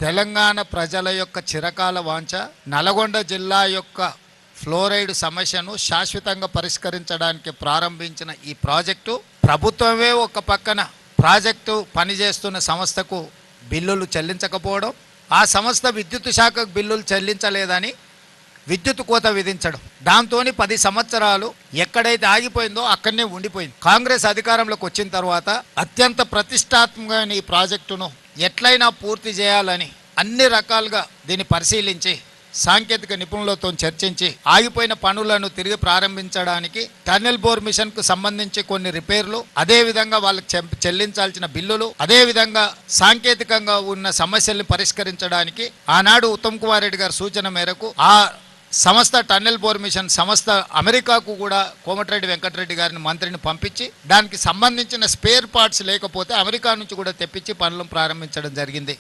తెలంగాణ ప్రజల యొక్క చిరకాల వాంఛ నల్గొండ జిల్లా యొక్క ఫ్లోరైడ్ సమస్యను శాశ్వతంగా పరిష్కరించడానికి ప్రారంభించిన ఈ ప్రాజెక్టు ప్రభుత్వమే ఒక పక్కన ప్రాజెక్టు పనిచేస్తున్న సంస్థకు బిల్లులు చెల్లించకపోవడం, ఆ సంస్థ విద్యుత్ శాఖకు బిల్లులు చెల్లించలేదని విద్యుత్ కోత విధించడం, దాంతో 10 సంవత్సరాలు ఎక్కడైతే ఆగిపోయిందో అక్కడనే ఉండిపోయింది. కాంగ్రెస్ అధికారంలోకి వచ్చిన తర్వాత అత్యంత ప్రతిష్టాత్మకమైన ఈ ప్రాజెక్టును ఎట్లయినా పూర్తి చేయాలని అన్ని రకాలుగా దీన్ని పరిశీలించి సాంకేతిక నిపుణులతో చర్చించి ఆగిపోయిన పనులను తిరిగి ప్రారంభించడానికి టన్నెల్ బోర్ మిషన్ కు సంబంధించి కొన్ని రిపేర్లు, అదే విధంగా వాళ్ళకి చెల్లించాల్సిన బిల్లులు, అదే విధంగా సాంకేతికంగా ఉన్న సమస్యల్ని పరిష్కరించడానికి ఆనాడు ఉత్తమ్ కుమార్ రెడ్డి గారి సూచన మేరకు ఆ సంస్థ టన్నెల్ బోర్ మిషన్ సంస్థ అమెరికాకు కూడా కోమటిరెడ్డి వెంకటరెడ్డి గారిని మంత్రిని పంపించి దానికి సంబంధించిన స్పేర్ పార్ట్స్ లేకపోతే అమెరికా నుంచి కూడా తెప్పించి పనులను ప్రారంభించడం జరిగింది.